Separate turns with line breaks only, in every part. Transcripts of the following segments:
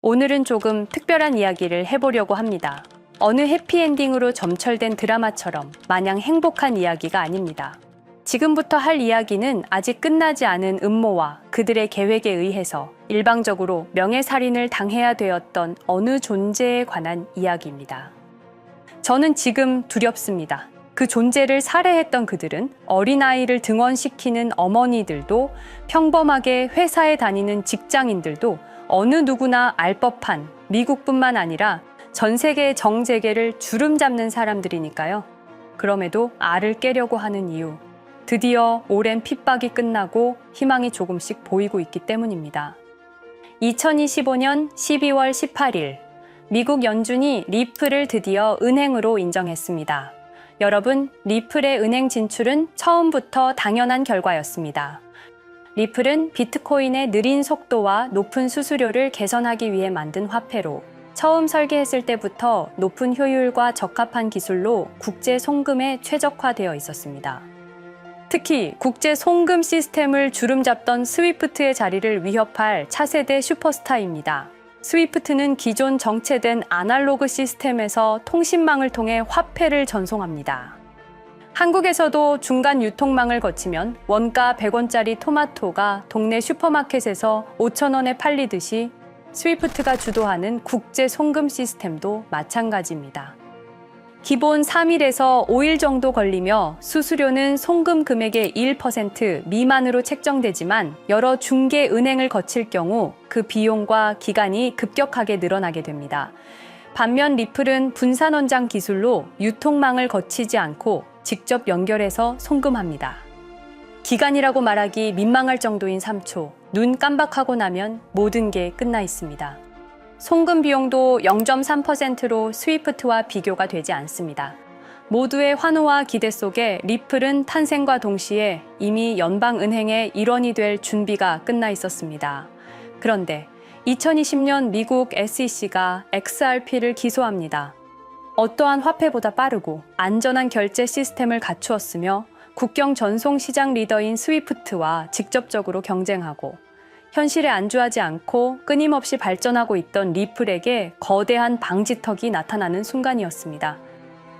오늘은 조금 특별한 이야기를 해보려고 합니다. 어느 해피엔딩으로 점철된 드라마처럼 마냥 행복한 이야기가 아닙니다. 지금부터 할 이야기는 아직 끝나지 않은 음모와 그들의 계획에 의해서 일방적으로 명예살인을 당해야 되었던 어느 존재에 관한 이야기입니다. 저는 지금 두렵습니다. 그 존재를 살해했던 그들은 어린아이를 등원시키는 어머니들도 평범하게 회사에 다니는 직장인들도 어느 누구나 알 법한 미국뿐만 아니라 전 세계의 정재계를 주름 잡는 사람들이니까요. 그럼에도 알을 깨려고 하는 이유, 드디어 오랜 핍박이 끝나고 희망이 조금씩 보이고 있기 때문입니다. 2025년 12월 18일, 미국 연준이 리플을 드디어 은행으로 인정했습니다. 여러분, 리플의 은행 진출은 처음부터 당연한 결과였습니다. 리플은 비트코인의 느린 속도와 높은 수수료를 개선하기 위해 만든 화폐로 처음 설계했을 때부터 높은 효율과 적합한 기술로 국제 송금에 최적화되어 있었습니다. 특히 국제 송금 시스템을 주름잡던 스위프트의 자리를 위협할 차세대 슈퍼스타입니다. 스위프트는 기존 정체된 아날로그 시스템에서 통신망을 통해 화폐를 전송합니다. 한국에서도 중간 유통망을 거치면 원가 100원짜리 토마토가 동네 슈퍼마켓에서 5,000원에 팔리듯이 스위프트가 주도하는 국제 송금 시스템도 마찬가지입니다. 기본 3일에서 5일 정도 걸리며 수수료는 송금 금액의 1% 미만으로 책정되지만 여러 중개 은행을 거칠 경우 그 비용과 기간이 급격하게 늘어나게 됩니다. 반면 리플은 분산 원장 기술로 유통망을 거치지 않고 직접 연결해서 송금합니다. 기간이라고 말하기 민망할 정도인 3초, 눈 깜박하고 나면 모든 게 끝나 있습니다. 송금 비용도 0.3%로 스위프트와 비교가 되지 않습니다. 모두의 환호와 기대 속에 리플은 탄생과 동시에 이미 연방은행의 일원이 될 준비가 끝나 있었습니다. 그런데 2020년 미국 SEC가 XRP를 기소합니다. 어떠한 화폐보다 빠르고 안전한 결제 시스템을 갖추었으며 국경 전송 시장 리더인 스위프트와 직접적으로 경쟁하고 현실에 안주하지 않고 끊임없이 발전하고 있던 리플에게 거대한 방지턱이 나타나는 순간이었습니다.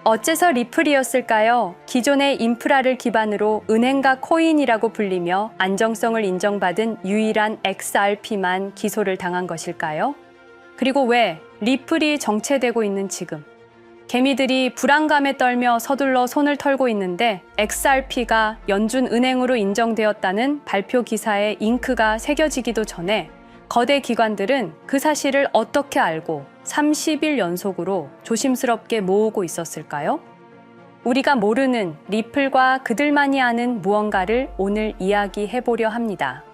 어째서 리플이었을까요? 기존의 인프라를 기반으로 은행과 코인이라고 불리며 안정성을 인정받은 유일한 XRP만 기소를 당한 것일까요? 그리고 왜 리플이 정체되고 있는 지금 개미들이 불안감에 떨며 서둘러 손을 털고 있는데 XRP가 연준은행으로 인정되었다는 발표 기사에 잉크가 새겨지기도 전에 거대 기관들은 그 사실을 어떻게 알고 30일 연속으로 조심스럽게 모으고 있었을까요? 우리가 모르는 리플과 그들만이 아는 무언가를 오늘 이야기해보려 합니다.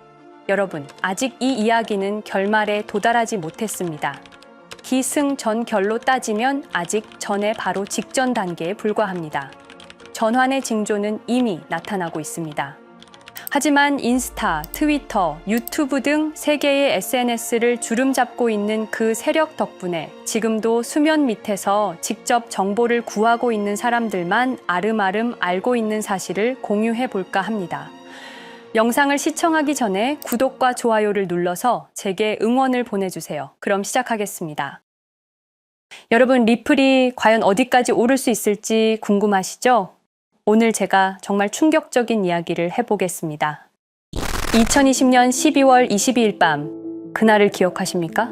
여러분, 아직 이 이야기는 결말에 도달하지 못했습니다. 기승전결로 따지면 아직 전에 바로 직전 단계에 불과합니다. 전환의 징조는 이미 나타나고 있습니다. 하지만 인스타, 트위터, 유튜브 등 세계의 SNS를 주름잡고 있는 그 세력 덕분에 지금도 수면 밑에서 직접 정보를 구하고 있는 사람들만 아름아름 알고 있는 사실을 공유해 볼까 합니다. 영상을 시청하기 전에 구독과 좋아요를 눌러서 제게 응원을 보내주세요. 그럼 시작하겠습니다. 여러분, 리플이 과연 어디까지 오를 수 있을지 궁금하시죠? 오늘 제가 정말 충격적인 이야기를 해보겠습니다. 2020년 12월 22일 밤, 그날을 기억하십니까?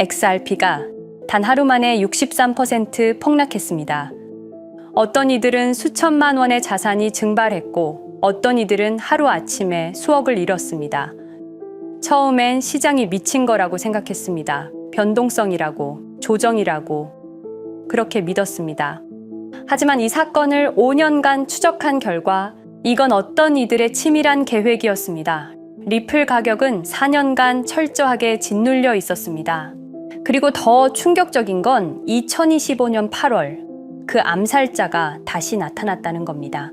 XRP가 단 하루 만에 63% 폭락했습니다. 어떤 이들은 수천만 원의 자산이 증발했고 어떤 이들은 하루아침에 수억을 잃었습니다. 처음엔 시장이 미친 거라고 생각했습니다. 변동성이라고, 조정이라고 그렇게 믿었습니다. 하지만 이 사건을 5년간 추적한 결과 이건 어떤 이들의 치밀한 계획이었습니다. 리플 가격은 4년간 철저하게 짓눌려 있었습니다. 그리고 더 충격적인 건 2025년 8월 그 암살자가 다시 나타났다는 겁니다.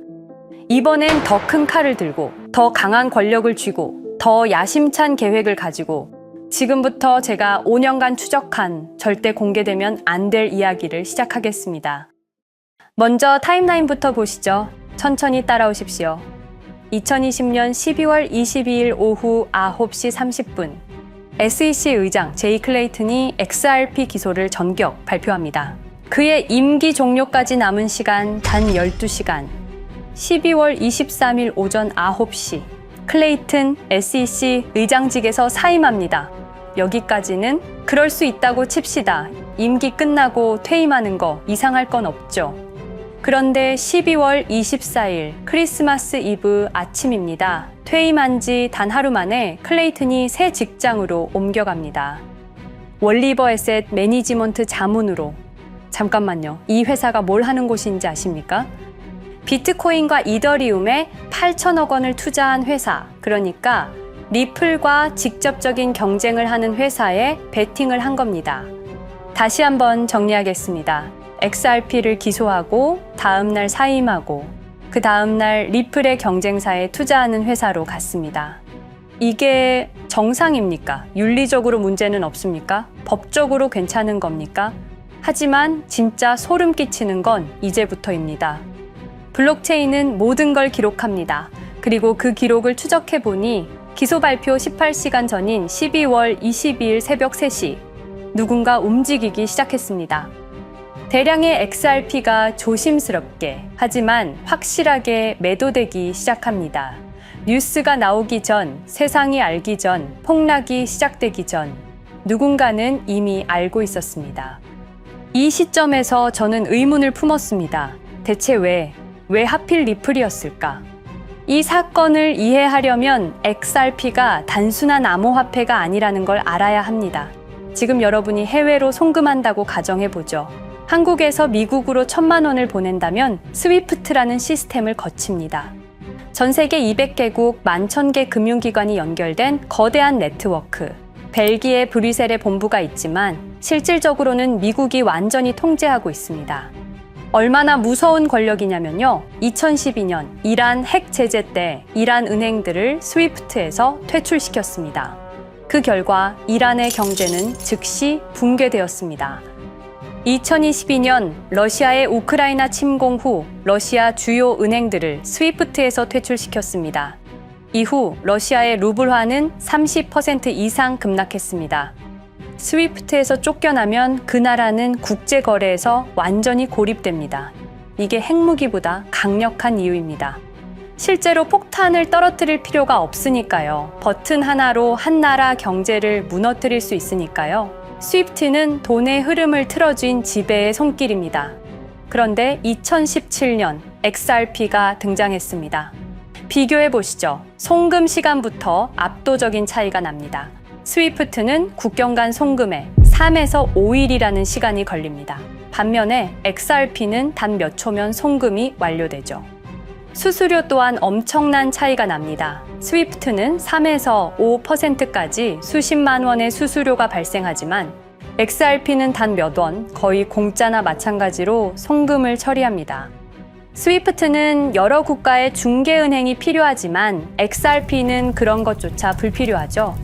이번엔 더 큰 칼을 들고 더 강한 권력을 쥐고 더 야심찬 계획을 가지고 지금부터 제가 5년간 추적한 절대 공개되면 안 될 이야기를 시작하겠습니다. 먼저 타임라인부터 보시죠. 천천히 따라오십시오. 2020년 12월 22일 오후 9시 30분 SEC 의장 제이 클레이튼이 XRP 기소를 전격 발표합니다. 그의 임기 종료까지 남은 시간 단 12시간. 12월 23일 오전 9시 클레이튼 SEC 의장직에서 사임합니다. 여기까지는 그럴 수 있다고 칩시다. 임기 끝나고 퇴임하는 거 이상할 건 없죠. 그런데 12월 24일 크리스마스 이브 아침입니다. 퇴임한 지 단 하루 만에 클레이튼이 새 직장으로 옮겨갑니다. 월리버 에셋 매니지먼트 자문으로. 잠깐만요. 이 회사가 뭘 하는 곳인지 아십니까? 비트코인과 이더리움에 8천억 원을 투자한 회사, 그러니까 리플과 직접적인 경쟁을 하는 회사에 베팅을 한 겁니다. 다시 한번 정리하겠습니다. XRP를 기소하고 다음날 사임하고 그 다음날 리플의 경쟁사에 투자하는 회사로 갔습니다. 이게 정상입니까? 윤리적으로 문제는 없습니까? 법적으로 괜찮은 겁니까? 하지만 진짜 소름 끼치는 건 이제부터입니다. 블록체인은 모든 걸 기록합니다. 그리고 그 기록을 추적해 보니 기소 발표 18시간 전인 12월 22일 새벽 3시 누군가 움직이기 시작했습니다. 대량의 XRP가 조심스럽게 하지만 확실하게 매도되기 시작합니다. 뉴스가 나오기 전, 세상이 알기 전, 폭락이 시작되기 전 누군가는 이미 알고 있었습니다. 이 시점에서 저는 의문을 품었습니다. 대체 왜 하필 리플이었을까? 이 사건을 이해하려면 XRP가 단순한 암호화폐가 아니라는 걸 알아야 합니다. 지금 여러분이 해외로 송금한다고 가정해보죠. 한국에서 미국으로 1,000만 원을 보낸다면 스위프트라는 시스템을 거칩니다. 전 세계 200개국 11,000개 금융기관이 연결된 거대한 네트워크. 벨기에 브뤼셀에 본부가 있지만 실질적으로는 미국이 완전히 통제하고 있습니다. 얼마나 무서운 권력이냐면요. 2012년 이란 핵 제재 때 이란 은행들을 스위프트에서 퇴출시켰습니다. 그 결과 이란의 경제는 즉시 붕괴되었습니다. 2022년 러시아의 우크라이나 침공 후 러시아 주요 은행들을 스위프트에서 퇴출시켰습니다. 이후 러시아의 루블화는 30% 이상 급락했습니다. 스위프트에서 쫓겨나면 그 나라는 국제거래에서 완전히 고립됩니다. 이게 핵무기보다 강력한 이유입니다. 실제로 폭탄을 떨어뜨릴 필요가 없으니까요. 버튼 하나로 한 나라 경제를 무너뜨릴 수 있으니까요. 스위프트는 돈의 흐름을 틀어준 지배의 손길입니다. 그런데 2017년 XRP가 등장했습니다. 비교해 보시죠. 송금 시간부터 압도적인 차이가 납니다. 스위프트는 국경 간 송금에 3에서 5일이라는 시간이 걸립니다. 반면에 XRP는 단 몇 초면 송금이 완료되죠. 수수료 또한 엄청난 차이가 납니다. 스위프트는 3에서 5%까지 수십만 원의 수수료가 발생하지만 XRP는 단 몇 원, 거의 공짜나 마찬가지로 송금을 처리합니다. 스위프트는 여러 국가의 중개은행이 필요하지만 XRP는 그런 것조차 불필요하죠.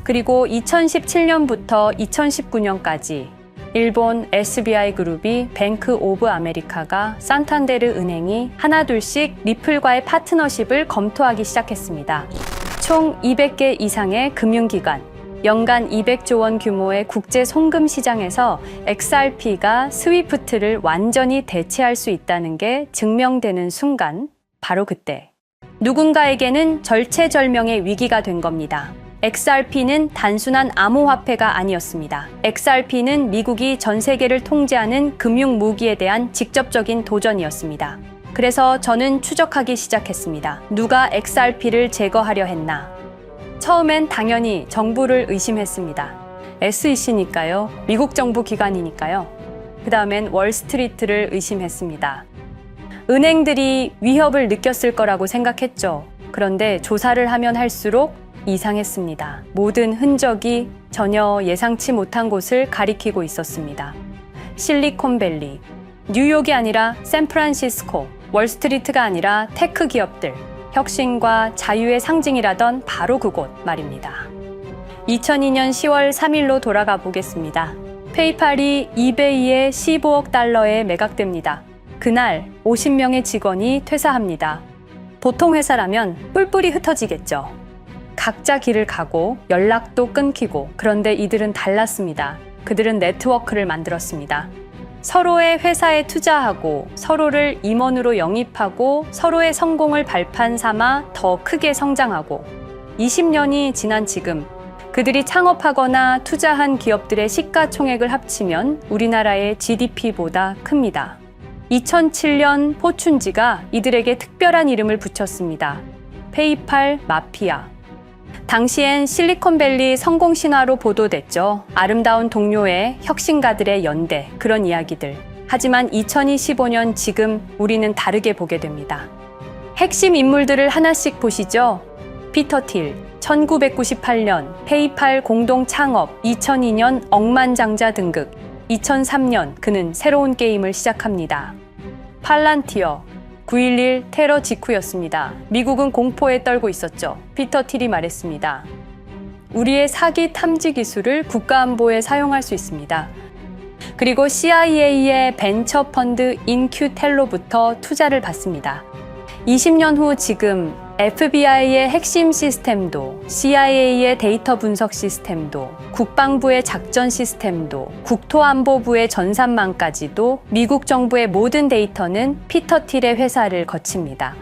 그리고 2017년부터 2019년까지 일본 SBI 그룹이 뱅크 오브 아메리카가 산탄데르 은행이 하나둘씩 리플과의 파트너십을 검토하기 시작했습니다. 총 200개 이상의 금융기관, 연간 200조 원 규모의 국제 송금 시장에서 XRP가 스위프트를 완전히 대체할 수 있다는 게 증명되는 순간, 바로 그때 누군가에게는 절체절명의 위기가 된 겁니다. XRP는 단순한 암호화폐가 아니었습니다. XRP는 미국이 전 세계를 통제하는 금융 무기에 대한 직접적인 도전이었습니다. 그래서 저는 추적하기 시작했습니다. 누가 XRP를 제거하려 했나? 처음엔 당연히 정부를 의심했습니다. SEC니까요. 미국 정부 기관이니까요. 그 다음엔 월스트리트를 의심했습니다. 은행들이 위협을 느꼈을 거라고 생각했죠. 그런데 조사를 하면 할수록 이상했습니다. 모든 흔적이 전혀 예상치 못한 곳을 가리키고 있었습니다. 실리콘밸리, 뉴욕이 아니라 샌프란시스코, 월스트리트가 아니라 테크 기업들, 혁신과 자유의 상징이라던 바로 그곳 말입니다. 2002년 10월 3일로 돌아가 보겠습니다. 페이팔이 이베이에 15억 달러에 매각됩니다. 그날 50명의 직원이 퇴사합니다. 보통 회사라면 뿔뿔이 흩어지겠죠. 각자 길을 가고 연락도 끊기고, 그런데 이들은 달랐습니다. 그들은 네트워크를 만들었습니다. 서로의 회사에 투자하고 서로를 임원으로 영입하고 서로의 성공을 발판 삼아 더 크게 성장하고, 20년이 지난 지금 그들이 창업하거나 투자한 기업들의 시가총액을 합치면 우리나라의 GDP보다 큽니다. 2007년 포춘지가 이들에게 특별한 이름을 붙였습니다. 페이팔 마피아. 당시엔 실리콘밸리 성공 신화로 보도됐죠. 아름다운 동료의 혁신가들의 연대, 그런 이야기들. 하지만 2025년 지금 우리는 다르게 보게 됩니다. 핵심 인물들을 하나씩 보시죠. 피터 틸, 1998년 페이팔 공동 창업, 2002년 억만장자 등극, 2003년 그는 새로운 게임을 시작합니다. 팔란티어, 9.11 테러 직후였습니다. 미국은 공포에 떨고 있었죠. 피터 틸이 말했습니다. 우리의 사기 탐지 기술을 국가안보에 사용할 수 있습니다. 그리고 CIA의 벤처 펀드 인큐텔로부터 투자를 받습니다. 20년 후 지금 FBI의 핵심 시스템도, CIA의 데이터 분석 시스템도, 국방부의 작전 시스템도, 국토안보부의 전산망까지도 미국 정부의 모든 데이터는 피터 틸의 회사를 거칩니다.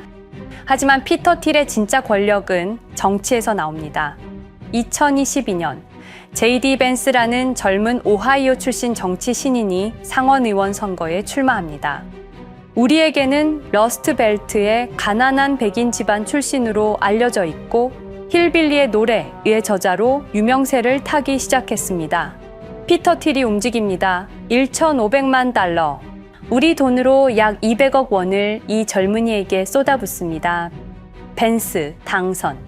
하지만 피터 틸의 진짜 권력은 정치에서 나옵니다. 2022년 JD 벤스라는 젊은 오하이오 출신 정치 신인이 상원의원 선거에 출마합니다. 우리에게는 러스트벨트의 가난한 백인 집안 출신으로 알려져 있고 힐빌리의 노래의 저자로 유명세를 타기 시작했습니다. 피터 틸이 움직입니다. 1,500만 달러, 우리 돈으로 약 200억 원을 이 젊은이에게 쏟아붓습니다. 벤스 당선.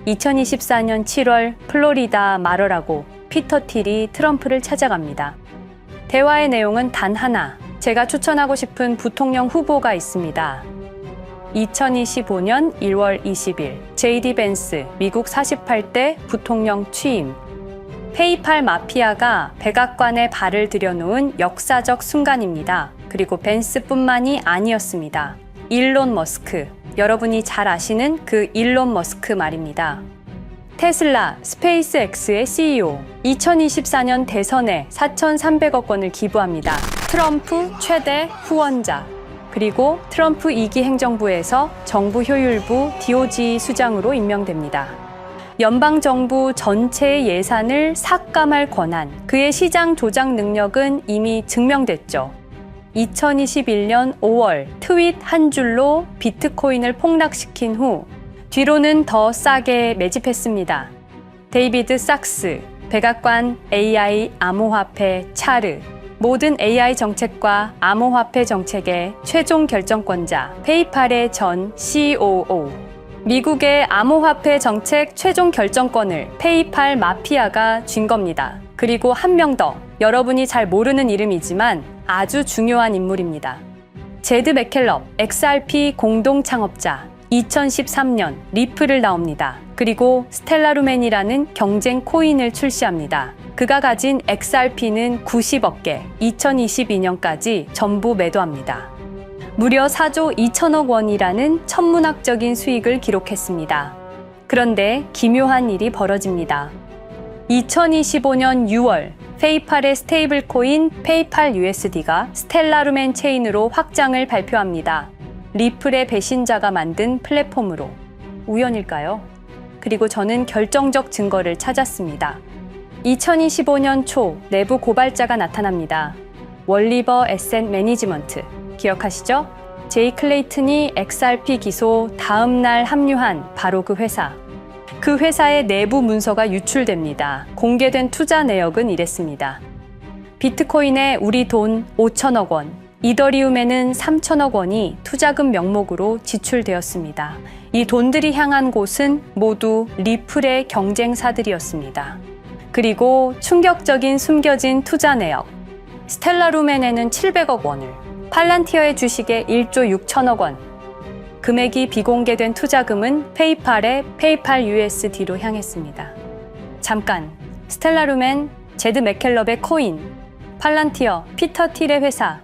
2024년 7월 플로리다 마러라고 피터 틸이 트럼프를 찾아갑니다. 대화의 내용은 단 하나. 제가 추천하고 싶은 부통령 후보가 있습니다. 2025년 1월 20일 JD 벤스 미국 48대 부통령 취임. 페이팔 마피아가 백악관에 발을 들여놓은 역사적 순간입니다. 그리고 벤스뿐만이 아니었습니다. 일론 머스크, 여러분이 잘 아시는 그 일론 머스크 말입니다. 테슬라, 스페이스X의 CEO, 2024년 대선에 4,300억 원을 기부합니다. 트럼프 최대 후원자, 그리고 트럼프 2기 행정부에서 정부 효율부 DOJ 수장으로 임명됩니다. 연방정부 전체의 예산을 삭감할 권한, 그의 시장 조작 능력은 이미 증명됐죠. 2021년 5월 트윗 한 줄로 비트코인을 폭락시킨 후 뒤로는 더 싸게 매집했습니다. 데이비드 sak스, 백악관 AI 암호화폐 차르, 모든 AI 정책과 암호화폐 정책의 최종 결정권자, 페이팔의 전 COO, 미국의 암호화폐 정책 최종 결정권을 페이팔 마피아가 쥔 겁니다. 그리고 한 명 더, 여러분이 잘 모르는 이름이지만 아주 중요한 인물입니다. 제드 맥켈럽, XRP 공동 창업자, 2013년 리플을 나옵니다. 그리고 스텔라루멘이라는 경쟁 코인을 출시합니다. 그가 가진 XRP는 90억 개, 2022년까지 전부 매도합니다. 무려 4조 2천억 원이라는 천문학적인 수익을 기록했습니다. 그런데 기묘한 일이 벌어집니다. 2025년 6월 페이팔의 스테이블 코인 페이팔 USD가 스텔라루멘 체인으로 확장을 발표합니다. 리플의 배신자가 만든 플랫폼으로. 우연일까요? 그리고 저는 결정적 증거를 찾았습니다. 2025년 초 내부 고발자가 나타납니다. 월리버 에셋 매니지먼트. 기억하시죠? 제이 클레이튼이 XRP 기소 다음 날 합류한 바로 그 회사. 그 회사의 내부 문서가 유출됩니다. 공개된 투자 내역은 이랬습니다. 비트코인에 우리 돈 5천억 원, 이더리움에는 3천억 원이 투자금 명목으로 지출되었습니다. 이 돈들이 향한 곳은 모두 리플의 경쟁사들이었습니다. 그리고 충격적인 숨겨진 투자 내역. 스텔라루멘에는 700억 원을, 팔란티어의 주식에 1조 6천억 원, 금액이 비공개된 투자금은 페이팔의 페이팔 USD로 향했습니다. 잠깐, 스텔라루멘, 제드 맥켈럽의 코인, 팔란티어, 피터 틸의 회사,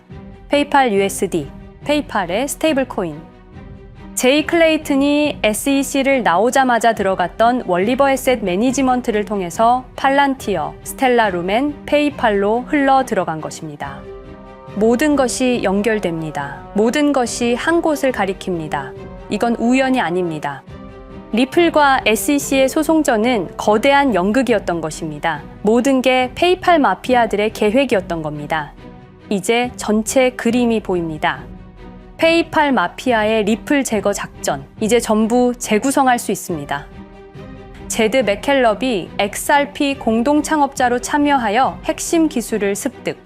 페이팔 USD, 페이팔의 스테이블 코인. 제이 클레이튼이 SEC를 나오자마자 들어갔던 월리버 에셋 매니지먼트를 통해서 팔란티어, 스텔라 루멘, 페이팔로 흘러 들어간 것입니다. 모든 것이 연결됩니다. 모든 것이 한 곳을 가리킵니다. 이건 우연이 아닙니다. 리플과 SEC의 소송전은 거대한 연극이었던 것입니다. 모든 게 페이팔 마피아들의 계획이었던 겁니다. 이제 전체 그림이 보입니다. 페이팔 마피아의 리플 제거 작전, 이제 전부 재구성할 수 있습니다. 제드 맥켈럽이 XRP 공동 창업자로 참여하여 핵심 기술을 습득.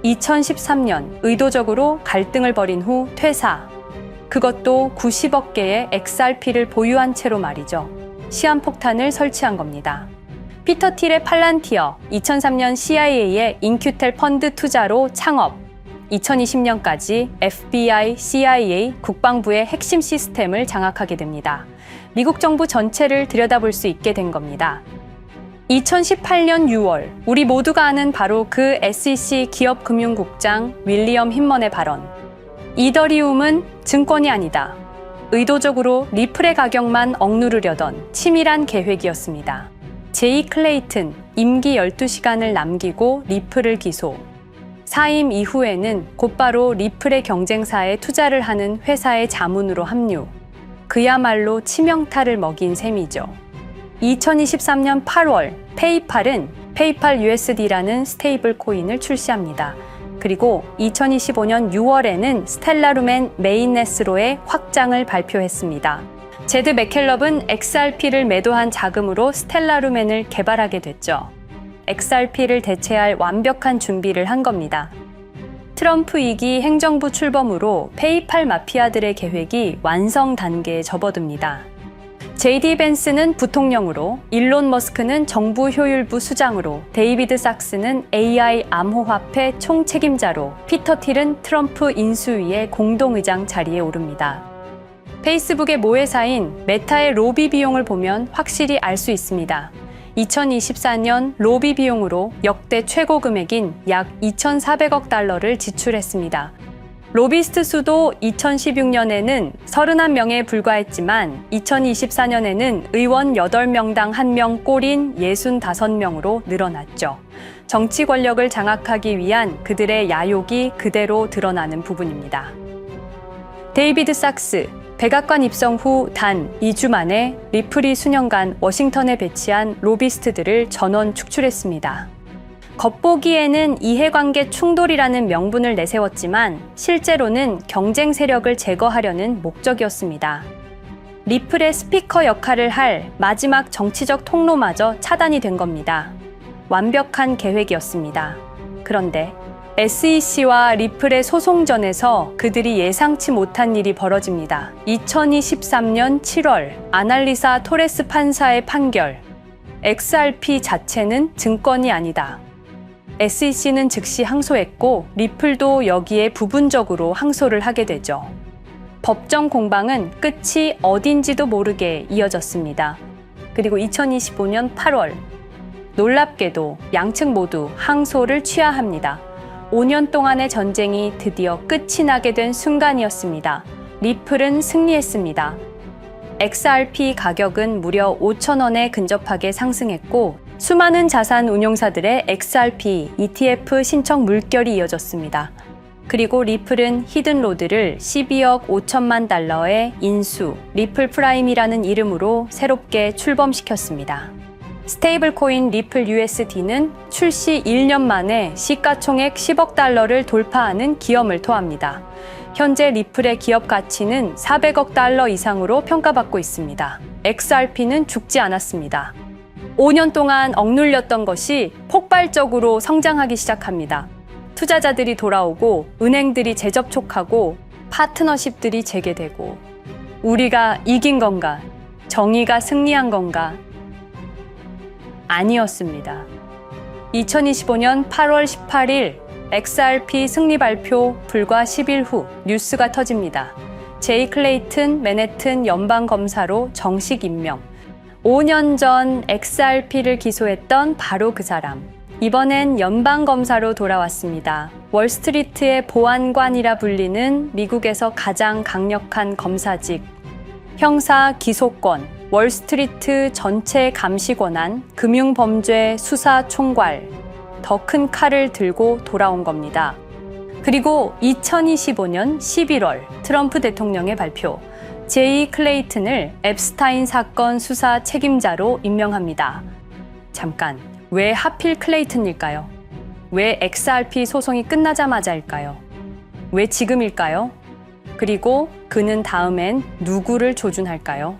2013년 의도적으로 갈등을 벌인 후 퇴사. 그것도 90억 개의 XRP를 보유한 채로 말이죠. 시한폭탄을 설치한 겁니다. 피터 틸의 팔란티어, 2003년 CIA의 인큐텔 펀드 투자로 창업. 2020년까지 FBI, CIA, 국방부의 핵심 시스템을 장악하게 됩니다. 미국 정부 전체를 들여다볼 수 있게 된 겁니다. 2018년 6월, 우리 모두가 아는 바로 그 SEC 기업금융국장 윌리엄 힌먼의 발언. 이더리움은 증권이 아니다. 의도적으로 리플의 가격만 억누르려던 치밀한 계획이었습니다. 제이 클레이튼, 임기 12시간을 남기고 리플을 기소. 사임 이후에는 곧바로 리플의 경쟁사에 투자를 하는 회사의 자문으로 합류. 그야말로 치명타를 먹인 셈이죠. 2023년 8월, 페이팔은 페이팔 USD라는 스테이블 코인을 출시합니다. 그리고 2025년 6월에는 스텔라 루멘 메인넷으로의 확장을 발표했습니다. 제드 맥켈럽은 XRP를 매도한 자금으로 스텔라 루멘을 개발하게 됐죠. XRP를 대체할 완벽한 준비를 한 겁니다. 트럼프 2기 행정부 출범으로 페이팔 마피아들의 계획이 완성 단계에 접어듭니다. JD 벤스는 부통령으로, 일론 머스크는 정부 효율부 수장으로, 데이비드 sak스는 AI 암호화폐 총책임자로, 피터 틸은 트럼프 인수위의 공동의장 자리에 오릅니다. 페이스북의 모회사인 메타의 로비 비용을 보면 확실히 알 수 있습니다. 2024년 로비 비용으로 역대 최고 금액인 약 2,400억 달러를 지출했습니다. 로비스트 수도 2016년에는 31명에 불과했지만 2024년에는 의원 8명당 1명 꼴인 65명으로 늘어났죠. 정치 권력을 장악하기 위한 그들의 야욕이 그대로 드러나는 부분입니다. 데이비드 sak스, 백악관 입성 후 단 2주 만에 리플이 수년간 워싱턴에 배치한 로비스트들을 전원 축출했습니다. 겉보기에는 이해관계 충돌이라는 명분을 내세웠지만 실제로는 경쟁 세력을 제거하려는 목적이었습니다. 리플의 스피커 역할을 할 마지막 정치적 통로마저 차단이 된 겁니다. 완벽한 계획이었습니다. 그런데 SEC와 리플의 소송전에서 그들이 예상치 못한 일이 벌어집니다. 2023년 7월 아날리사 토레스 판사의 판결. XRP 자체는 증권이 아니다. SEC는 즉시 항소했고 리플도 여기에 부분적으로 항소를 하게 되죠. 법정 공방은 끝이 어딘지도 모르게 이어졌습니다. 그리고 2025년 8월 놀랍게도 양측 모두 항소를 취하합니다. 5년 동안의 전쟁이 드디어 끝이 나게 된 순간이었습니다. 리플은 승리했습니다. XRP 가격은 무려 5,000원에 근접하게 상승했고 수많은 자산 운용사들의 XRP, ETF 신청 물결이 이어졌습니다. 그리고 리플은 히든로드를 12억 5천만 달러의 인수, 리플 프라임이라는 이름으로 새롭게 출범시켰습니다. 스테이블 코인 리플 USD는 출시 1년 만에 시가총액 10억 달러를 돌파하는 기염을 토합니다. 현재 리플의 기업 가치는 400억 달러 이상으로 평가받고 있습니다. XRP는 죽지 않았습니다. 5년 동안 억눌렸던 것이 폭발적으로 성장하기 시작합니다. 투자자들이 돌아오고 은행들이 재접촉하고 파트너십들이 재개되고 우리가 이긴 건가? 정의가 승리한 건가? 아니었습니다. 2025년 8월 18일 XRP 승리 발표 불과 10일 후 뉴스가 터집니다. 제이 클레이튼 맨해튼 연방검사로 정식 임명. 5년 전 XRP를 기소했던 바로 그 사람. 이번엔 연방검사로 돌아왔습니다. 월스트리트의 보안관이라 불리는 미국에서 가장 강력한 검사직. 형사 기소권, 월스트리트 전체 감시 권한, 금융범죄 수사 총괄, 더 큰 칼을 들고 돌아온 겁니다. 그리고 2025년 11월 트럼프 대통령의 발표, 제이 클레이튼을 앱스타인 사건 수사 책임자로 임명합니다. 잠깐, 왜 하필 클레이튼일까요? 왜 XRP 소송이 끝나자마자일까요? 왜 지금일까요? 그리고 그는 다음엔 누구를 조준할까요?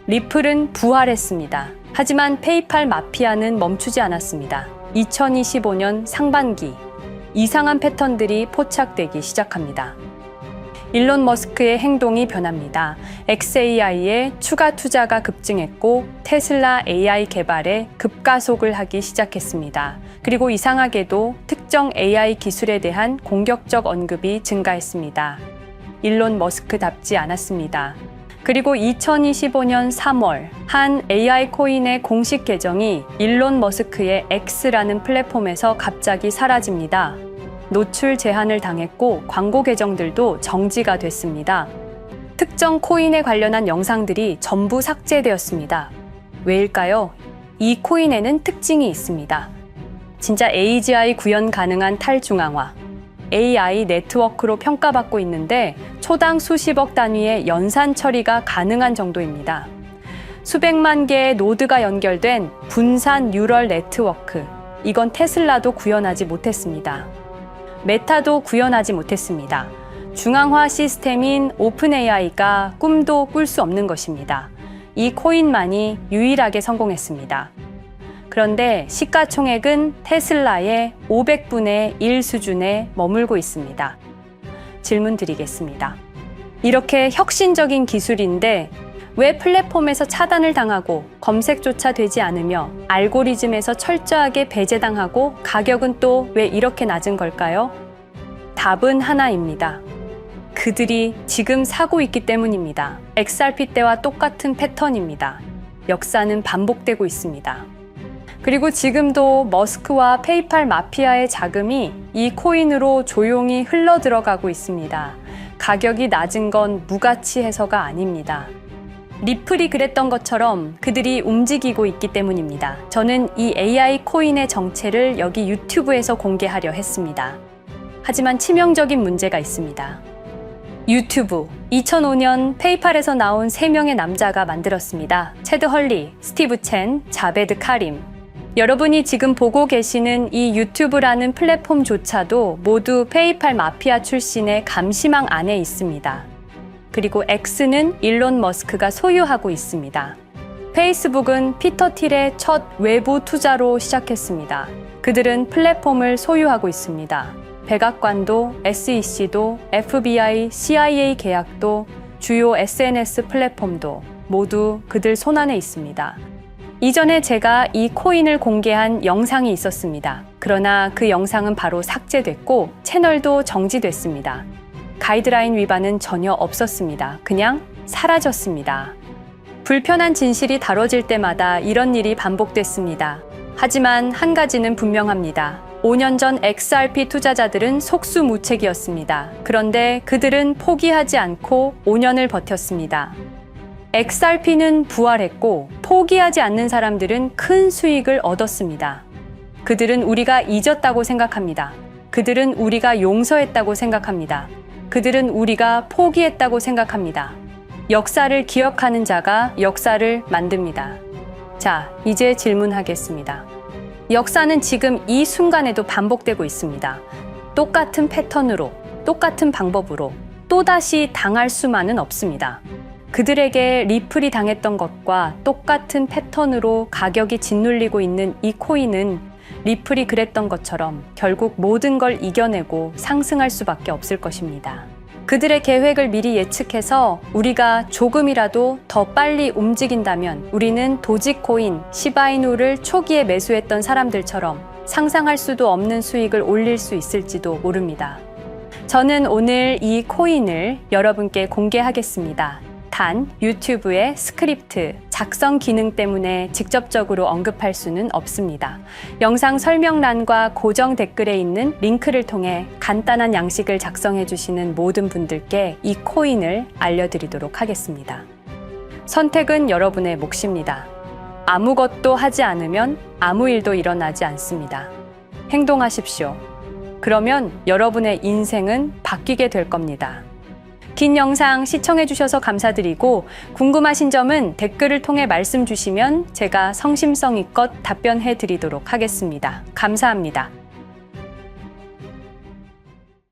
리플은 부활했습니다. 하지만 페이팔 마피아는 멈추지 않았습니다. 2025년 상반기, 이상한 패턴들이 포착되기 시작합니다. 일론 머스크의 행동이 변합니다. xAI에 추가 투자가 급증했고 테슬라 AI 개발에 급가속을 하기 시작했습니다. 그리고 이상하게도 특정 AI 기술에 대한 공격적 언급이 증가했습니다. 일론 머스크답지 않았습니다. 그리고 2025년 3월 한 AI 코인의 공식 계정이 일론 머스크의 X라는 플랫폼에서 갑자기 사라집니다. 노출 제한을 당했고 광고 계정들도 정지가 됐습니다. 특정 코인에 관련한 영상들이 전부 삭제되었습니다. 왜일까요? 이 코인에는 특징이 있습니다. 진짜 AGI 구현 가능한 탈중앙화, AI 네트워크로 평가받고 있는데 초당 수십억 단위의 연산 처리가 가능한 정도입니다. 수백만 개의 노드가 연결된 분산 뉴럴 네트워크, 이건 테슬라도 구현하지 못했습니다. 메타도 구현하지 못했습니다. 중앙화 시스템인 오픈 AI가 꿈도 꿀 수 없는 것입니다. 이 코인만이 유일하게 성공했습니다. 그런데 시가총액은 테슬라의 500분의 1 수준에 머물고 있습니다. 질문 드리겠습니다. 이렇게 혁신적인 기술인데 왜 플랫폼에서 차단을 당하고 검색조차 되지 않으며 알고리즘에서 철저하게 배제당하고 가격은 또 왜 이렇게 낮은 걸까요? 답은 하나입니다. 그들이 지금 사고 있기 때문입니다. XRP 때와 똑같은 패턴입니다. 역사는 반복되고 있습니다. 그리고 지금도 머스크와 페이팔 마피아의 자금이 이 코인으로 조용히 흘러 들어가고 있습니다. 가격이 낮은 건 무가치해서가 아닙니다. 리플이 그랬던 것처럼 그들이 움직이고 있기 때문입니다. 저는 이 AI 코인의 정체를 여기 유튜브에서 공개하려 했습니다. 하지만 치명적인 문제가 있습니다. 유튜브, 2005년 페이팔에서 나온 3명의 남자가 만들었습니다. 체드 헐리, 스티브 첸, 자베드 카림. 여러분이 지금 보고 계시는 이 유튜브라는 플랫폼조차도 모두 페이팔 마피아 출신의 감시망 안에 있습니다. 그리고 X는 일론 머스크가 소유하고 있습니다. 페이스북은 피터 틸의 첫 외부 투자로 시작했습니다. 그들은 플랫폼을 소유하고 있습니다. 백악관도, SEC도, FBI, CIA 계약도, 주요 SNS 플랫폼도 모두 그들 손안에 있습니다. 이전에 제가 이 코인을 공개한 영상이 있었습니다. 그러나 그 영상은 바로 삭제됐고 채널도 정지됐습니다. 가이드라인 위반은 전혀 없었습니다. 그냥 사라졌습니다. 불편한 진실이 다뤄질 때마다 이런 일이 반복됐습니다. 하지만 한 가지는 분명합니다. 5년 전 XRP 투자자들은 속수무책이었습니다. 그런데 그들은 포기하지 않고 5년을 버텼습니다. XRP는 부활했고 포기하지 않는 사람들은 큰 수익을 얻었습니다. 그들은 우리가 잊었다고 생각합니다. 그들은 우리가 용서했다고 생각합니다. 그들은 우리가 포기했다고 생각합니다. 역사를 기억하는 자가 역사를 만듭니다. 자, 이제 질문하겠습니다. 역사는 지금 이 순간에도 반복되고 있습니다. 똑같은 패턴으로, 똑같은 방법으로 또다시 당할 수만은 없습니다. 그들에게 리플이 당했던 것과 똑같은 패턴으로 가격이 짓눌리고 있는 이 코인은 리플이 그랬던 것처럼 결국 모든 걸 이겨내고 상승할 수밖에 없을 것입니다. 그들의 계획을 미리 예측해서 우리가 조금이라도 더 빨리 움직인다면 우리는 도지코인, 시바이누를 초기에 매수했던 사람들처럼 상상할 수도 없는 수익을 올릴 수 있을지도 모릅니다. 저는 오늘 이 코인을 여러분께 공개하겠습니다. 단 유튜브의 스크립트, 작성 기능 때문에 직접적으로 언급할 수는 없습니다. 영상 설명란과 고정 댓글에 있는 링크를 통해 간단한 양식을 작성해 주시는 모든 분들께 이 코인을 알려드리도록 하겠습니다. 선택은 여러분의 몫입니다. 아무것도 하지 않으면 아무 일도 일어나지 않습니다. 행동하십시오. 그러면 여러분의 인생은 바뀌게 될 겁니다. 긴 영상 시청해주셔서 감사드리고 궁금하신 점은 댓글을 통해 말씀 주시면 제가 성심성의껏 답변해 드리도록 하겠습니다. 감사합니다.